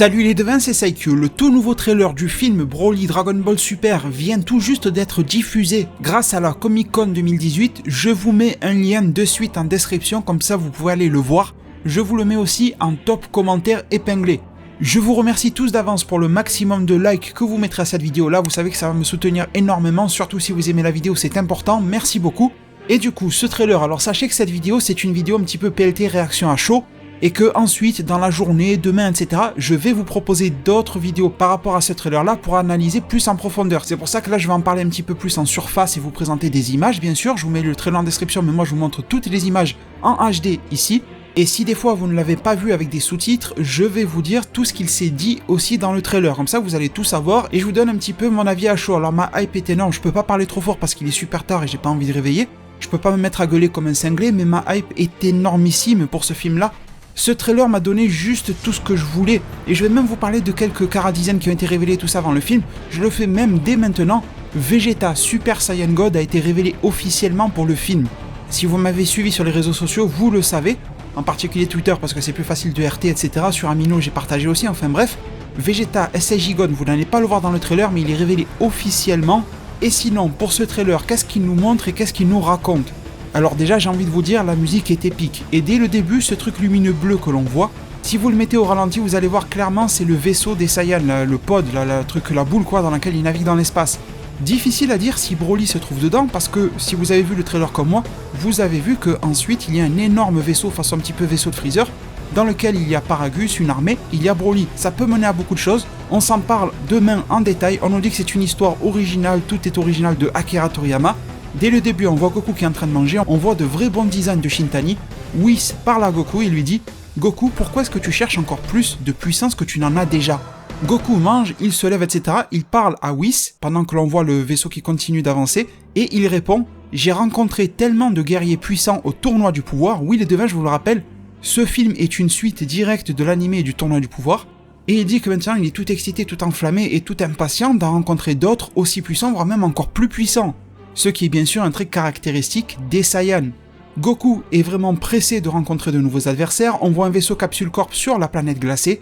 Salut les devins, c'est Saikyo. Le tout nouveau trailer du film Broly Dragon Ball Super vient tout juste d'être diffusé grâce à la Comic Con 2018. Je vous mets un lien de suite en description, comme ça vous pouvez aller le voir. Je vous le mets aussi en top commentaire épinglé. Je vous remercie tous d'avance pour le maximum de likes que vous mettrez à cette vidéo là, vous savez que ça va me soutenir énormément, surtout si vous aimez la vidéo, c'est important, merci beaucoup. Et du coup, ce trailer, alors sachez que cette vidéo c'est une vidéo un petit peu PLT réaction à chaud, et que ensuite, dans la journée, demain, etc., je vais vous proposer d'autres vidéos par rapport à ce trailer-là pour analyser plus en profondeur. C'est pour ça que là, je vais en parler un petit peu plus en surface et vous présenter des images, bien sûr. Je vous mets le trailer en description, mais moi, je vous montre toutes les images en HD ici. Et si des fois, vous ne l'avez pas vu avec des sous-titres, je vais vous dire tout ce qu'il s'est dit aussi dans le trailer. Comme ça, vous allez tout savoir et je vous donne un petit peu mon avis à chaud. Alors, ma hype est énorme. Je peux pas parler trop fort parce qu'il est super tard et j'ai pas envie de réveiller. Je peux pas me mettre à gueuler comme un cinglé, mais ma hype est énormissime pour ce film-là. Ce trailer m'a donné juste tout ce que je voulais, et je vais même vous parler de quelques chara-designs qui ont été révélés tout ça avant le film. Je le fais même dès maintenant. Vegeta Super Saiyan God a été révélé officiellement pour le film. Si vous m'avez suivi sur les réseaux sociaux, vous le savez, en particulier Twitter parce que c'est plus facile de RT, etc. Sur Amino j'ai partagé aussi, enfin bref. Vegeta SSJ God, vous n'allez pas le voir dans le trailer, mais il est révélé officiellement. Et sinon, pour ce trailer, qu'est-ce qu'il nous montre et qu'est-ce qu'il nous raconte ? Alors déjà, j'ai envie de vous dire, la musique est épique. Et dès le début, ce truc lumineux bleu que l'on voit, si vous le mettez au ralenti, vous allez voir clairement, c'est le vaisseau des Saiyans, le pod, la boule quoi, dans laquelle il navigue dans l'espace. Difficile à dire si Broly se trouve dedans, parce que si vous avez vu le trailer comme moi, vous avez vu qu'ensuite il y a un énorme vaisseau, façon un petit peu vaisseau de Freezer, dans lequel il y a Paragus, une armée, il y a Broly. Ça peut mener à beaucoup de choses, on s'en parle demain en détail, on nous dit que c'est une histoire originale, tout est original de Akira Toriyama. Dès le début, on voit Goku qui est en train de manger, on voit de vrais bons designs de Shintani. Whis parle à Goku et lui dit « Goku, pourquoi est-ce que tu cherches encore plus de puissance que tu n'en as déjà ?» Goku mange, il se lève, etc. Il parle à Whis, pendant que l'on voit le vaisseau qui continue d'avancer, et il répond « J'ai rencontré tellement de guerriers puissants au tournoi du pouvoir. » Oui, les devins, je vous le rappelle, ce film est une suite directe de l'anime et du tournoi du pouvoir. Et il dit que maintenant, il est tout excité, tout enflammé et tout impatient d'en rencontrer d'autres aussi puissants, voire même encore plus puissants. Ce qui est bien sûr un trait caractéristique des Saiyans. Goku est vraiment pressé de rencontrer de nouveaux adversaires, on voit un vaisseau Capsule Corp sur la planète glacée.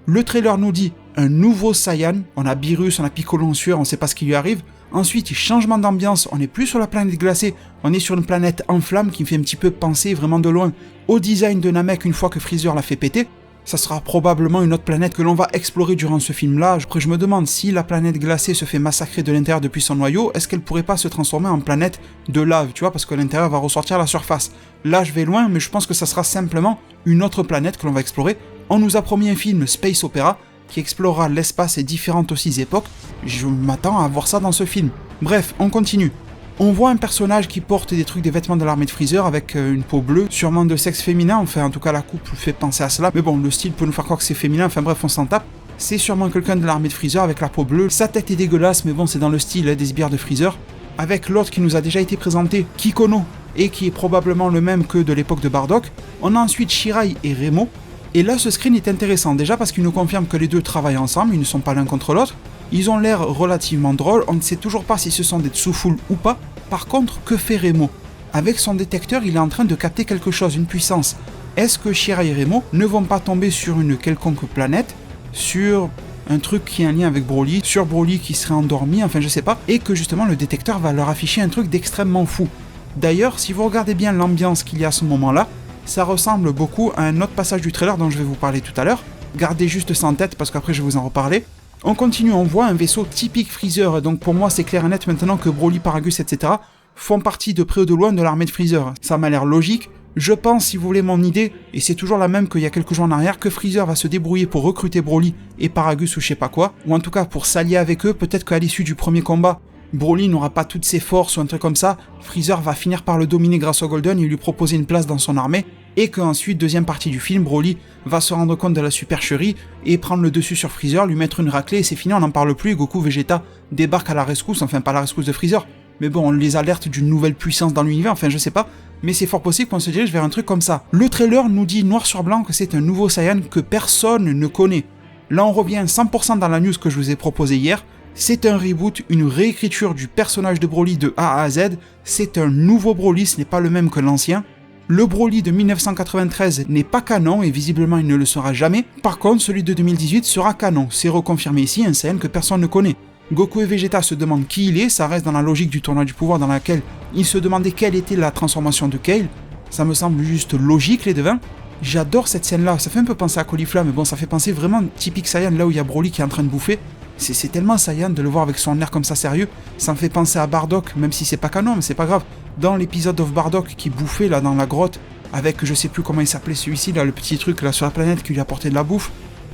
Le trailer nous dit un nouveau Saiyan, on a Beerus, on a Piccolo en sueur, on sait pas ce qui lui arrive. Ensuite, changement d'ambiance, on n'est plus sur la planète glacée, on est sur une planète en flammes qui me fait un petit peu penser vraiment de loin au design de Namek une fois que Freezer l'a fait péter. Ça sera probablement une autre planète que l'on va explorer durant ce film-là. Après, je me demande si la planète glacée se fait massacrer de l'intérieur depuis son noyau, est-ce qu'elle pourrait pas se transformer en planète de lave, tu vois, parce que l'intérieur va ressortir à la surface. Là, je vais loin, mais je pense que ça sera simplement une autre planète que l'on va explorer. On nous a promis un film Space Opera qui explorera l'espace et différentes aussi époques. Je m'attends à voir ça dans ce film. Bref, on continue. On voit un personnage qui porte des vêtements de l'armée de Freezer avec une peau bleue, sûrement de sexe féminin, enfin en tout cas la coupe fait penser à cela, mais bon, le style peut nous faire croire que c'est féminin, enfin bref, on s'en tape. C'est sûrement quelqu'un de l'armée de Freezer avec la peau bleue, sa tête est dégueulasse, mais bon, c'est dans le style des sbires de Freezer. Avec l'autre qui nous a déjà été présenté, Kikono, et qui est probablement le même que de l'époque de Bardock. On a ensuite Shirai et Remo, et là ce screen est intéressant, déjà parce qu'il nous confirme que les deux travaillent ensemble, ils ne sont pas l'un contre l'autre. Ils ont l'air relativement drôles, on ne sait toujours pas si ce sont des Tsufuls ou pas. Par contre, que fait Remo ? Avec son détecteur, il est en train de capter quelque chose, une puissance. Est-ce que Shirai et Remo ne vont pas tomber sur une quelconque planète, sur un truc qui a un lien avec Broly, sur Broly qui serait endormi, enfin je sais pas, et que justement le détecteur va leur afficher un truc d'extrêmement fou. D'ailleurs, si vous regardez bien l'ambiance qu'il y a à ce moment-là, ça ressemble beaucoup à un autre passage du trailer dont je vais vous parler tout à l'heure. Gardez juste ça en tête parce qu'après je vais vous en reparler. On continue, on voit un vaisseau typique Freezer, donc pour moi c'est clair et net maintenant que Broly, Paragus, etc. font partie de près ou de loin de l'armée de Freezer. Ça m'a l'air logique. Je pense, si vous voulez mon idée, et c'est toujours la même qu'il y a quelques jours en arrière, que Freezer va se débrouiller pour recruter Broly et Paragus ou je sais pas quoi, ou en tout cas pour s'allier avec eux, peut-être qu'à l'issue du premier combat, Broly n'aura pas toutes ses forces ou un truc comme ça, Freezer va finir par le dominer grâce au Golden et lui proposer une place dans son armée, et qu'ensuite, deuxième partie du film, Broly va se rendre compte de la supercherie et prendre le dessus sur Freezer, lui mettre une raclée et c'est fini, on n'en parle plus, et Goku, Vegeta débarquent à la rescousse, enfin pas à la rescousse de Freezer, mais bon, on les alerte d'une nouvelle puissance dans l'univers, enfin je sais pas, mais c'est fort possible qu'on se dirige vers un truc comme ça. Le trailer nous dit noir sur blanc que c'est un nouveau Saiyan que personne ne connaît. Là on revient 100% dans la news que je vous ai proposée hier, c'est un reboot, une réécriture du personnage de Broly de A à Z, c'est un nouveau Broly, ce n'est pas le même que l'ancien. Le Broly de 1993 n'est pas canon et visiblement il ne le sera jamais. Par contre, celui de 2018 sera canon. C'est reconfirmé ici, un Saiyan que personne ne connaît. Goku et Vegeta se demandent qui il est, ça reste dans la logique du tournoi du pouvoir dans laquelle ils se demandaient quelle était la transformation de Kale. Ça me semble juste logique les devins. J'adore cette scène-là, ça fait un peu penser à Caulifla, mais bon, ça fait penser vraiment typique Saiyan, là où il y a Broly qui est en train de bouffer. C'est tellement Saiyan de le voir avec son air comme ça sérieux. Ça me fait penser à Bardock, même si c'est pas canon, mais c'est pas grave. Dans l'épisode of Bardock qui bouffait là dans la grotte, avec je sais plus comment il s'appelait celui-ci, là, le petit truc là sur la planète qui lui apportait de la bouffe.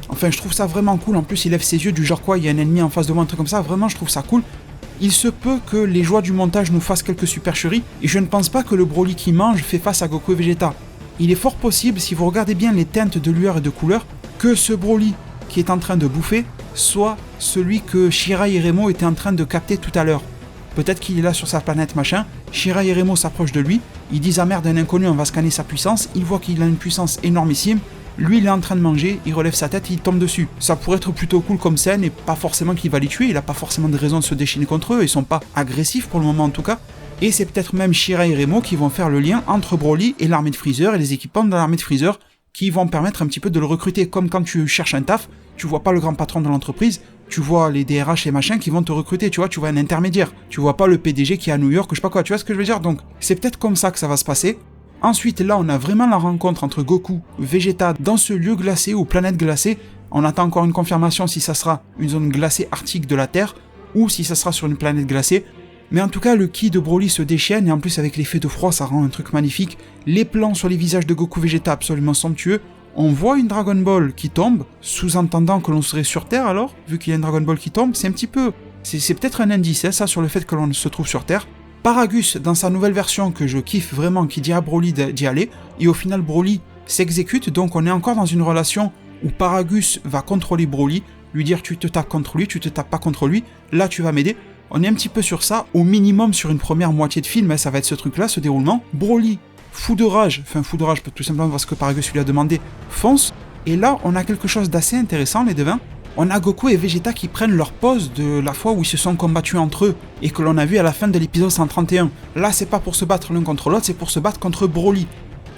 Enfin, je trouve ça vraiment cool. En plus, il lève ses yeux du genre quoi, il y a un ennemi en face de moi, un truc comme ça. Vraiment, je trouve ça cool. Il se peut que les joies du montage nous fassent quelques supercheries, et je ne pense pas que le Broly qui mange fait face à Goku et Vegeta. Il est fort possible, si vous regardez bien les teintes de lueur et de couleur, que ce Broly qui est en train de bouffer soit celui que Shirai et Remo étaient en train de capter tout à l'heure. Peut-être qu'il est là sur sa planète machin, Shirai et Remo s'approchent de lui, ils disent ah merde un inconnu, on va scanner sa puissance, ils voient qu'il a une puissance énormissime, lui il est en train de manger, il relève sa tête et il tombe dessus. Ça pourrait être plutôt cool comme scène et pas forcément qu'il va les tuer, il a pas forcément de raison de se déchaîner contre eux, ils sont pas agressifs pour le moment en tout cas. Et c'est peut-être même Shirai et Remo qui vont faire le lien entre Broly et l'armée de Freezer et les équipements de l'armée de Freezer qui vont permettre un petit peu de le recruter, comme quand tu cherches un taf, tu vois pas le grand patron de l'entreprise, tu vois les DRH et machin qui vont te recruter, tu vois un intermédiaire, tu vois pas le PDG qui est à New York ou je sais pas quoi, tu vois ce que je veux dire, donc c'est peut-être comme ça que ça va se passer. Ensuite là on a vraiment la rencontre entre Goku, Vegeta dans ce lieu glacé ou planète glacée, on attend encore une confirmation si ça sera une zone glacée arctique de la Terre ou si ça sera sur une planète glacée. Mais en tout cas, le ki de Broly se déchaîne, et en plus avec l'effet de froid, ça rend un truc magnifique. Les plans sur les visages de Goku Vegeta absolument somptueux. On voit une Dragon Ball qui tombe, sous-entendant que l'on serait sur Terre alors, vu qu'il y a une Dragon Ball qui tombe, c'est un petit peu... C'est peut-être un indice, hein, ça, sur le fait que l'on se trouve sur Terre. Paragus, dans sa nouvelle version que je kiffe vraiment, qui dit à Broly d'y aller, et au final Broly s'exécute, donc on est encore dans une relation où Paragus va contrôler Broly, lui dire tu te tapes contre lui, tu te tapes pas contre lui, là tu vas m'aider. On est un petit peu sur ça, au minimum sur une première moitié de film, hein, ça va être ce truc-là, ce déroulement. Broly, fou de rage, tout simplement parce que Paragus lui a demandé, fonce. Et là, on a quelque chose d'assez intéressant, les devins. On a Goku et Vegeta qui prennent leur pause de la fois où ils se sont combattus entre eux, et que l'on a vu à la fin de l'épisode 131. Là, c'est pas pour se battre l'un contre l'autre, c'est pour se battre contre Broly.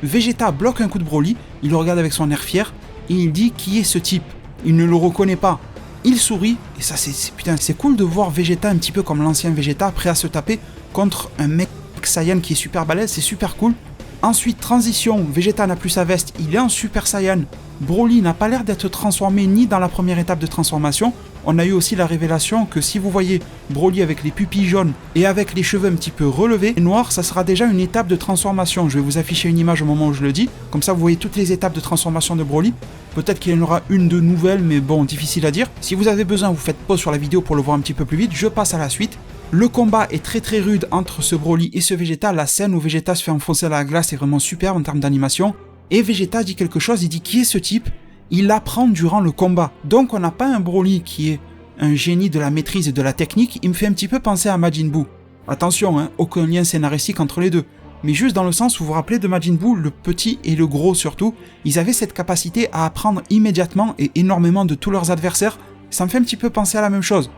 Vegeta bloque un coup de Broly, il le regarde avec son air fier, et il dit qui est ce type. Il ne le reconnaît pas. Il sourit, et ça c'est cool de voir Vegeta un petit peu comme l'ancien Vegeta, prêt à se taper contre un mec Saiyan qui est super balèze, c'est super cool. Ensuite, transition, Vegeta n'a plus sa veste, il est en Super Saiyan. Broly n'a pas l'air d'être transformé ni dans la première étape de transformation. On a eu aussi la révélation que si vous voyez Broly avec les pupilles jaunes et avec les cheveux un petit peu relevés et noirs, ça sera déjà une étape de transformation. Je vais vous afficher une image au moment où je le dis, comme ça vous voyez toutes les étapes de transformation de Broly. Peut-être qu'il y en aura une de nouvelle, mais bon, difficile à dire. Si vous avez besoin, vous faites pause sur la vidéo pour le voir un petit peu plus vite, je passe à la suite. Le combat est très très rude entre ce Broly et ce Vegeta. La scène où Vegeta se fait enfoncer à la glace est vraiment superbe en termes d'animation. Et Vegeta dit quelque chose, il dit qui est ce type? Il l'apprend durant le combat. Donc on n'a pas un Broly qui est un génie de la maîtrise et de la technique, il me fait un petit peu penser à Majin Buu. Attention, hein, aucun lien scénaristique entre les deux. Mais juste dans le sens où vous vous rappelez de Majin Buu, le petit et le gros surtout, ils avaient cette capacité à apprendre immédiatement et énormément de tous leurs adversaires. Ça me fait un petit peu penser à la même chose.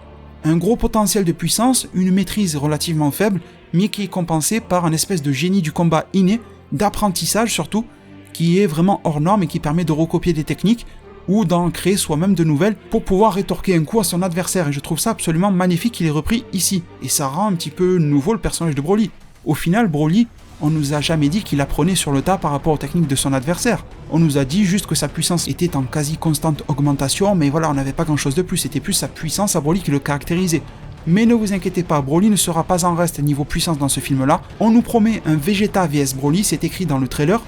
Un gros potentiel de puissance, une maîtrise relativement faible, mais qui est compensée par un espèce de génie du combat inné, d'apprentissage surtout, qui est vraiment hors norme et qui permet de recopier des techniques ou d'en créer soi-même de nouvelles pour pouvoir rétorquer un coup à son adversaire. Et je trouve ça absolument magnifique qu'il ait repris ici. Et ça rend un petit peu nouveau le personnage de Broly. Au final, Broly, on nous a jamais dit qu'il apprenait sur le tas par rapport aux techniques de son adversaire. On nous a dit juste que sa puissance était en quasi constante augmentation, mais voilà, on n'avait pas grand chose de plus. C'était plus sa puissance à Broly qui le caractérisait. Mais ne vous inquiétez pas, Broly ne sera pas en reste niveau puissance dans ce film-là. On nous promet un Vegeta vs Broly, c'est écrit dans le trailer.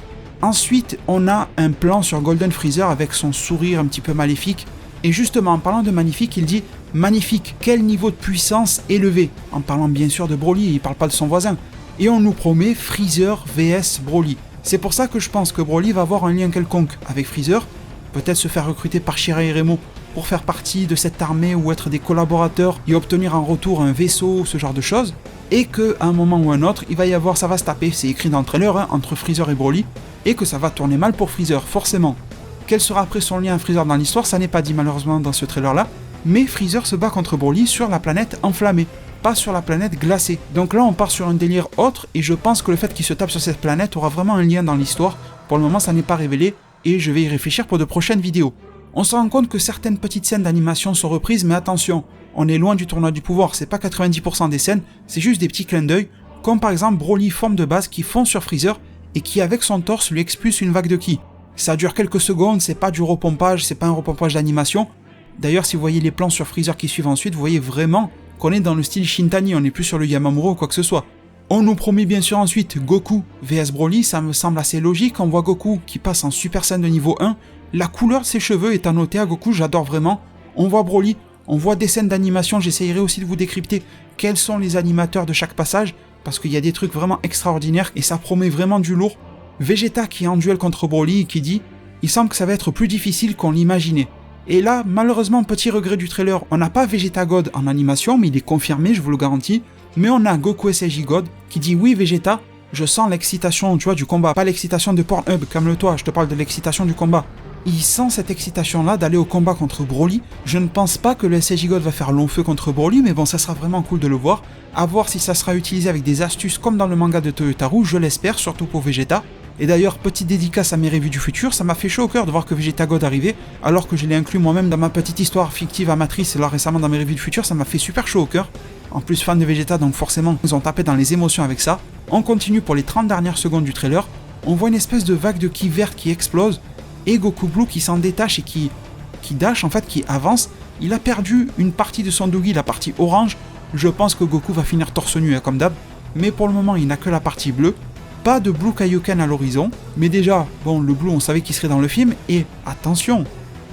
Ensuite, on a un plan sur Golden Freezer avec son sourire un petit peu maléfique. Et justement, en parlant de magnifique, il dit « Magnifique, quel niveau de puissance élevé ?» En parlant bien sûr de Broly, il parle pas de son voisin. Et on nous promet Freezer vs Broly. C'est pour ça que je pense que Broly va avoir un lien quelconque avec Freezer, peut-être se faire recruter par Shirai et Remo pour faire partie de cette armée ou être des collaborateurs et obtenir en retour un vaisseau, ce genre de choses, et qu'à un moment ou un autre, il va y avoir, ça va se taper, c'est écrit dans le trailer, hein, entre Freezer et Broly, et que ça va tourner mal pour Freezer, forcément. Quel sera après son lien à Freezer dans l'histoire, ça n'est pas dit malheureusement dans ce trailer-là, mais Freezer se bat contre Broly sur la planète enflammée. pas sur la planète glacée. Donc là on part sur un délire autre, et je pense que le fait qu'il se tape sur cette planète aura vraiment un lien dans l'histoire. Pour le moment ça n'est pas révélé, et je vais y réfléchir pour de prochaines vidéos. On se rend compte que certaines petites scènes d'animation sont reprises, mais attention, on est loin du tournoi du pouvoir, c'est pas 90% des scènes, c'est juste des petits clins d'œil, comme par exemple Broly forme de base qui fonce sur Freezer, et qui avec son torse lui expulse une vague de ki. Ça dure quelques secondes, c'est pas du repompage, c'est pas un repompage d'animation. D'ailleurs si vous voyez les plans sur Freezer qui suivent ensuite, vous voyez vraiment qu'on est dans le style Shintani, on n'est plus sur le Yamamuro ou quoi que ce soit. On nous promet bien sûr ensuite Goku vs Broly, ça me semble assez logique, on voit Goku qui passe en Super Saiyan de niveau 1, la couleur de ses cheveux est à noter à Goku, j'adore vraiment. On voit Broly, on voit des scènes d'animation, j'essayerai aussi de vous décrypter quels sont les animateurs de chaque passage, parce qu'il y a des trucs vraiment extraordinaires et ça promet vraiment du lourd. Vegeta qui est en duel contre Broly et qui dit « Il semble que ça va être plus difficile qu'on l'imaginait ». Et là, malheureusement, petit regret du trailer, on n'a pas Vegeta God en animation, mais il est confirmé, je vous le garantis. Mais on a Goku SSJ God qui dit « Oui Vegeta, je sens l'excitation, tu vois, du combat, pas l'excitation de Pornhub, calme-toi, je te parle de l'excitation du combat. » Il sent cette excitation-là d'aller au combat contre Broly. Je ne pense pas que le SSJ God va faire long feu contre Broly, mais bon, ça sera vraiment cool de le voir. À voir si ça sera utilisé avec des astuces comme dans le manga de Toyotaru, je l'espère, surtout pour Vegeta. Et d'ailleurs, petite dédicace à mes revues du futur, ça m'a fait chaud au cœur de voir que Vegeta God arrivait, alors que je l'ai inclus moi-même dans ma petite histoire fictive amatrice là récemment dans mes revues du futur, ça m'a fait super chaud au cœur. En plus, fan de Vegeta, donc forcément, ils ont tapé dans les émotions avec ça. On continue pour les 30 dernières secondes du trailer, on voit une espèce de vague de ki verte qui explose, et Goku Blue qui s'en détache et qui dash, en fait, qui avance. Il a perdu une partie de son Doogie, la partie orange. Je pense que Goku va finir torse nu, comme d'hab. Mais pour le moment, il n'a que la partie bleue. Pas de Blue Kaioken à l'horizon. Mais déjà, bon, le Blue, on savait qu'il serait dans le film. Et attention,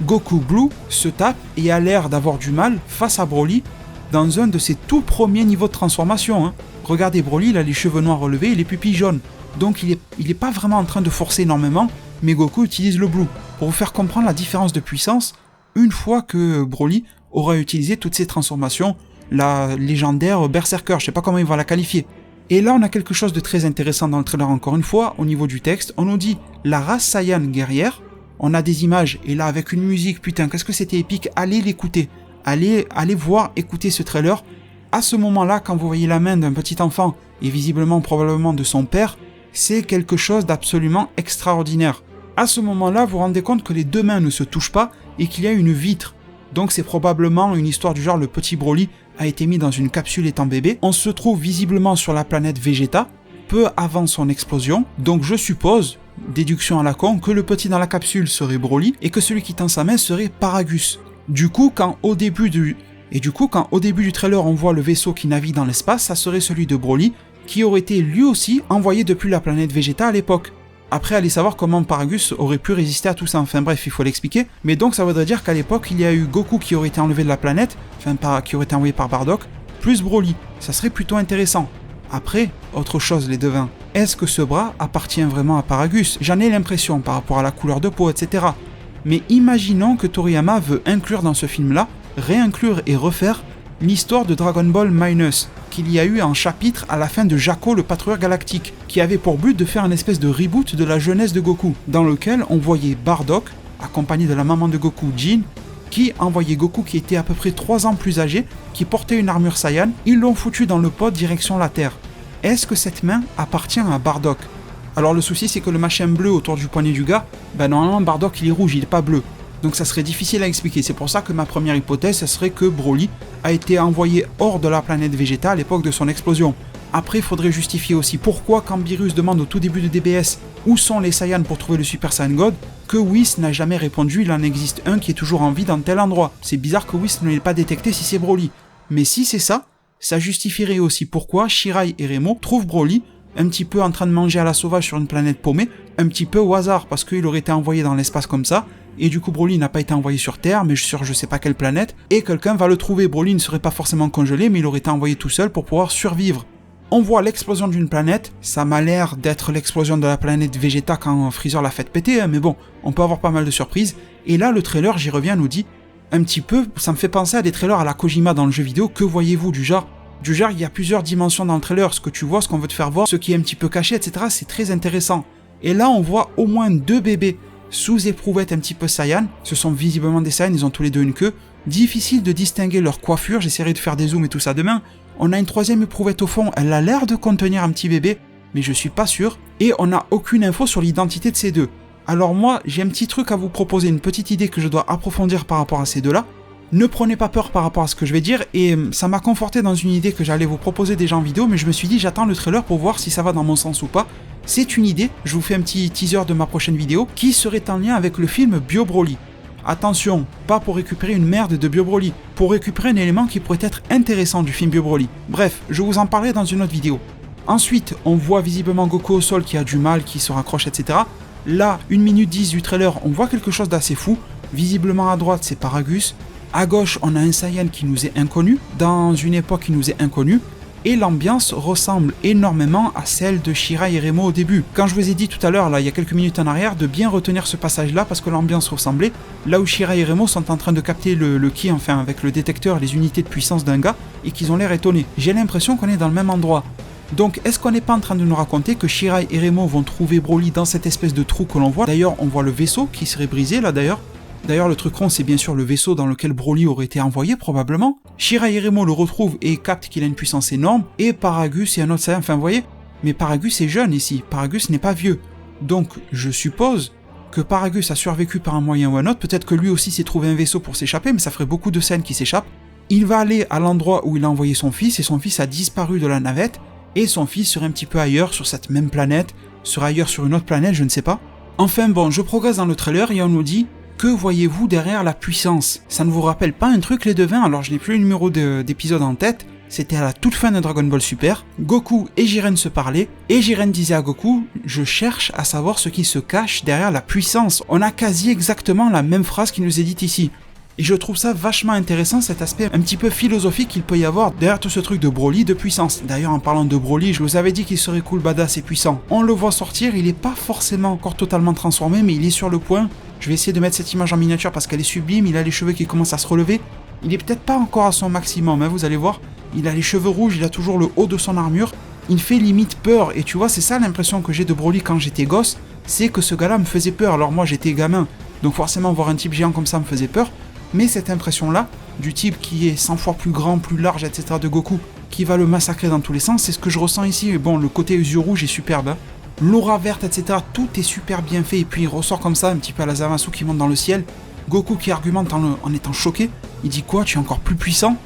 Goku Blue se tape et a l'air d'avoir du mal face à Broly dans un de ses tout premiers niveaux de transformation. Regardez Broly, il a les cheveux noirs relevés et les pupilles jaunes. Donc il est pas vraiment en train de forcer énormément, mais Goku utilise le Blue. Pour vous faire comprendre la différence de puissance, une fois que Broly aura utilisé toutes ses transformations, la légendaire Berserker, je sais pas comment il va la qualifier. Et là on a quelque chose de très intéressant dans le trailer encore une fois, au niveau du texte, on nous dit la race Saiyan guerrière, on a des images, et là avec une musique, putain qu'est-ce que c'était épique, allez l'écouter, allez voir, écouter ce trailer. À ce moment-là, quand vous voyez la main d'un petit enfant, et visiblement probablement de son père, c'est quelque chose d'absolument extraordinaire. À ce moment-là, vous vous rendez compte que les deux mains ne se touchent pas et qu'il y a une vitre. Donc c'est probablement une histoire du genre le petit Broly a été mis dans une capsule étant bébé. On se trouve visiblement sur la planète Vegeta, peu avant son explosion. Donc je suppose, déduction à la con, que le petit dans la capsule serait Broly et que celui qui tend sa main serait Paragus. Du coup, quand au début du trailer on voit le vaisseau qui navigue dans l'espace, ça serait celui de Broly, qui aurait été lui aussi envoyé depuis la planète Vegeta à l'époque. Après, allez savoir comment Paragus aurait pu résister à tout ça, enfin bref, il faut l'expliquer. Mais donc ça voudrait dire qu'à l'époque, il y a eu Goku qui aurait été enlevé de la planète, qui aurait été envoyé par Bardock, plus Broly. Ça serait plutôt intéressant. Après, autre chose les devins, est-ce que ce bras appartient vraiment à Paragus? J'en ai l'impression par rapport à la couleur de peau, etc. Mais imaginons que Toriyama veut inclure dans ce film-là, réinclure et refaire l'histoire de Dragon Ball Minus, qu'il y a eu en chapitre à la fin de Jaco le patrouilleur galactique, qui avait pour but de faire un espèce de reboot de la jeunesse de Goku, dans lequel on voyait Bardock, accompagné de la maman de Goku, Jin, qui envoyait Goku qui était à peu près 3 ans plus âgé, qui portait une armure Saiyan, ils l'ont foutu dans le pod direction la Terre. Est-ce que cette main appartient à Bardock? Alors le souci c'est que le machin bleu autour du poignet du gars, normalement Bardock il est rouge, il est pas bleu. Donc ça serait difficile à expliquer, c'est pour ça que ma première hypothèse, ce serait que Broly a été envoyé hors de la planète Vegeta à l'époque de son explosion. Après, il faudrait justifier aussi pourquoi quand Beerus demande au tout début de DBS où sont les Saiyans pour trouver le Super Saiyan God, que Whis n'a jamais répondu, il en existe un qui est toujours en vie dans tel endroit. C'est bizarre que Whis ne l'ait pas détecté si c'est Broly. Mais si c'est ça, ça justifierait aussi pourquoi Shirai et Remo trouvent Broly un petit peu en train de manger à la sauvage sur une planète paumée, un petit peu au hasard parce qu'il aurait été envoyé dans l'espace comme ça, et du coup Broly n'a pas été envoyé sur Terre, mais sur je sais pas quelle planète, et quelqu'un va le trouver. Broly ne serait pas forcément congelé, mais il aurait été envoyé tout seul pour pouvoir survivre. On voit l'explosion d'une planète, ça m'a l'air d'être l'explosion de la planète Vegeta quand Freezer l'a fait péter, mais bon, on peut avoir pas mal de surprises, et là le trailer, j'y reviens, nous dit, un petit peu, ça me fait penser à des trailers à la Kojima dans le jeu vidéo, que voyez-vous du genre, il y a plusieurs dimensions dans le trailer, ce que tu vois, ce qu'on veut te faire voir, ce qui est un petit peu caché, etc., c'est très intéressant. Et là on voit au moins 2 bébés, sous éprouvette un petit peu Saiyan, ce sont visiblement des Saiyans, ils ont tous les deux une queue, difficile de distinguer leur coiffure, j'essaierai de faire des zooms et tout ça demain, On a une troisième éprouvette au fond, elle a l'air de contenir un petit bébé, mais je suis pas sûr. Et on n'a aucune info sur l'identité de ces deux. Alors moi, j'ai un petit truc à vous proposer, une petite idée que je dois approfondir par rapport à ces deux-là. Ne prenez pas peur par rapport à ce que je vais dire, et ça m'a conforté dans une idée que j'allais vous proposer déjà en vidéo, mais je me suis dit j'attends le trailer pour voir si ça va dans mon sens ou pas. C'est une idée, je vous fais un petit teaser de ma prochaine vidéo, qui serait en lien avec le film Bio Broly. Attention, pas pour récupérer une merde de Bio Broly, pour récupérer un élément qui pourrait être intéressant du film Bio Broly. Bref, je vous en parlerai dans une autre vidéo. Ensuite, on voit visiblement Goku au sol qui a du mal, qui se raccroche, etc. Là, 1 minute 10 du trailer, on voit quelque chose d'assez fou. Visiblement à droite, c'est Paragus. À gauche, on a un Saiyan qui nous est inconnu, dans une époque qui nous est inconnue. Et l'ambiance ressemble énormément à celle de Shirai et Remo au début. Quand je vous ai dit tout à l'heure, là, il y a quelques minutes en arrière, de bien retenir ce passage-là parce que l'ambiance ressemblait, là où Shirai et Remo sont en train de capter le ki, enfin avec le détecteur, les unités de puissance d'un gars, et qu'ils ont l'air étonnés. J'ai l'impression qu'on est dans le même endroit. Donc est-ce qu'on n'est pas en train de nous raconter que Shirai et Remo vont trouver Broly dans cette espèce de trou que l'on voit? D'ailleurs, on voit le vaisseau qui serait brisé là d'ailleurs. D'ailleurs, le truc rond, c'est bien sûr le vaisseau dans lequel Broly aurait été envoyé, probablement. Shirai et Remo le retrouvent et captent qu'il a une puissance énorme. Et Paragus et un autre Saiyan, enfin, vous voyez. Mais Paragus est jeune ici, Paragus n'est pas vieux. Donc, je suppose que Paragus a survécu par un moyen ou un autre. Peut-être que lui aussi s'est trouvé un vaisseau pour s'échapper, mais ça ferait beaucoup de scènes qui s'échappent. Il va aller à l'endroit où il a envoyé son fils, et son fils a disparu de la navette. Et son fils serait un petit peu ailleurs, sur cette même planète, serait ailleurs sur une autre planète, je ne sais pas. Enfin bon, je progresse dans le trailer et on nous dit... Que voyez-vous derrière la puissance? Ça ne vous rappelle pas un truc les devins? Alors je n'ai plus le numéro d'épisode en tête, c'était à la toute fin de Dragon Ball Super. Goku et Jiren se parlaient, et Jiren disait à Goku « Je cherche à savoir ce qui se cache derrière la puissance ». On a quasi exactement la même phrase qui nous est dite ici. Et je trouve ça vachement intéressant, cet aspect un petit peu philosophique qu'il peut y avoir derrière tout ce truc de Broly, de puissance. D'ailleurs, en parlant de Broly, je vous avais dit qu'il serait cool, badass et puissant. On le voit sortir, il est pas forcément encore totalement transformé, mais il est sur le point. Je vais essayer de mettre cette image en miniature parce qu'elle est sublime, il a les cheveux qui commencent à se relever. Il est peut-être pas encore à son maximum, hein, vous allez voir. Il a les cheveux rouges, il a toujours le haut de son armure. Il fait limite peur, et tu vois, c'est ça l'impression que j'ai de Broly quand j'étais gosse, c'est que ce gars-là me faisait peur. Alors moi, j'étais gamin, donc forcément voir un type géant comme ça me faisait peur. Mais cette impression-là, du type qui est 100 fois plus grand, plus large, etc. de Goku, qui va le massacrer dans tous les sens, c'est ce que je ressens ici. Et bon, le côté yeux rouges est superbe, hein. L'aura verte, etc. Tout est super bien fait. Et puis il ressort comme ça, un petit peu à la Zamasu qui monte dans le ciel. Goku qui argumente en étant choqué. Il dit quoi? Tu es encore plus puissant?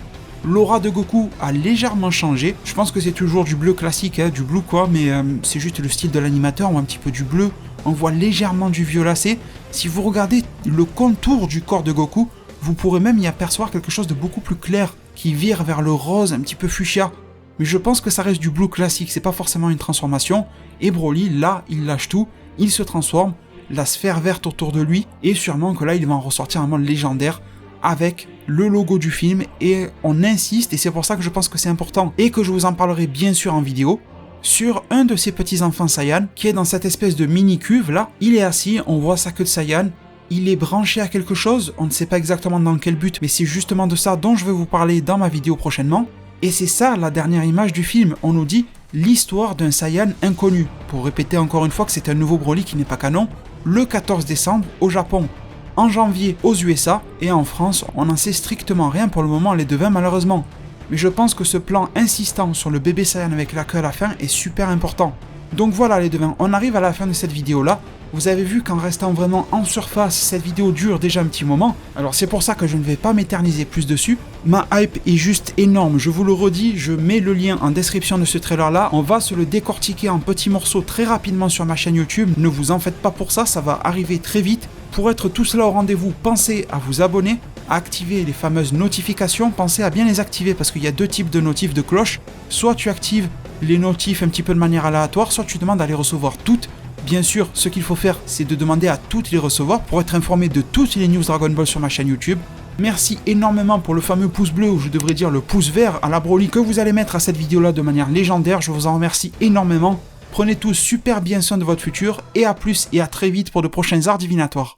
L'aura de Goku a légèrement changé. Je pense que c'est toujours du bleu classique, hein, du blue quoi, mais c'est juste le style de l'animateur, ou un petit peu du bleu. On voit légèrement du violacé. Si vous regardez le contour du corps de Goku, vous pourrez même y apercevoir quelque chose de beaucoup plus clair, qui vire vers le rose, un petit peu fuchsia. Mais je pense que ça reste du blue classique, c'est pas forcément une transformation. Et Broly, là, il lâche tout, il se transforme, la sphère verte autour de lui, et sûrement que là, il va en ressortir un mode légendaire, avec le logo du film, et on insiste, et c'est pour ça que je pense que c'est important, et que je vous en parlerai bien sûr en vidéo, sur un de ces petits enfants Saiyan, qui est dans cette espèce de mini-cuve là. Il est assis, on voit sa queue de Saiyan, il est branché à quelque chose, on ne sait pas exactement dans quel but, mais c'est justement de ça dont je vais vous parler dans ma vidéo prochainement. Et c'est ça la dernière image du film, on nous dit l'histoire d'un Saiyan inconnu. Pour répéter encore une fois que c'est un nouveau Broly qui n'est pas canon, le 14 décembre au Japon, en janvier aux USA, et en France, on n'en sait strictement rien pour le moment les devins malheureusement. Mais je pense que ce plan insistant sur le bébé Saiyan avec la queue à la fin est super important. Donc voilà les devins, on arrive à la fin de cette vidéo là. Vous avez vu qu'en restant vraiment en surface, cette vidéo dure déjà un petit moment. Alors c'est pour ça que je ne vais pas m'éterniser plus dessus. Ma hype est juste énorme, je vous le redis, je mets le lien en description de ce trailer là. On va se le décortiquer en petits morceaux très rapidement sur ma chaîne YouTube. Ne vous en faites pas pour ça, ça va arriver très vite. Pour être tout cela au rendez-vous, pensez à vous abonner, à activer les fameuses notifications. Pensez à bien les activer parce qu'il y a deux types de notifs de cloche. Soit tu actives les notifs un petit peu de manière aléatoire, soit tu demandes à les recevoir toutes. Bien sûr, ce qu'il faut faire, c'est de demander à toutes les recevoir pour être informé de toutes les news Dragon Ball sur ma chaîne YouTube. Merci énormément pour le fameux pouce bleu, ou je devrais dire le pouce vert à la Broly que vous allez mettre à cette vidéo-là de manière légendaire. Je vous en remercie énormément. Prenez tous super bien soin de votre futur, et à plus et à très vite pour de prochains arts divinatoires.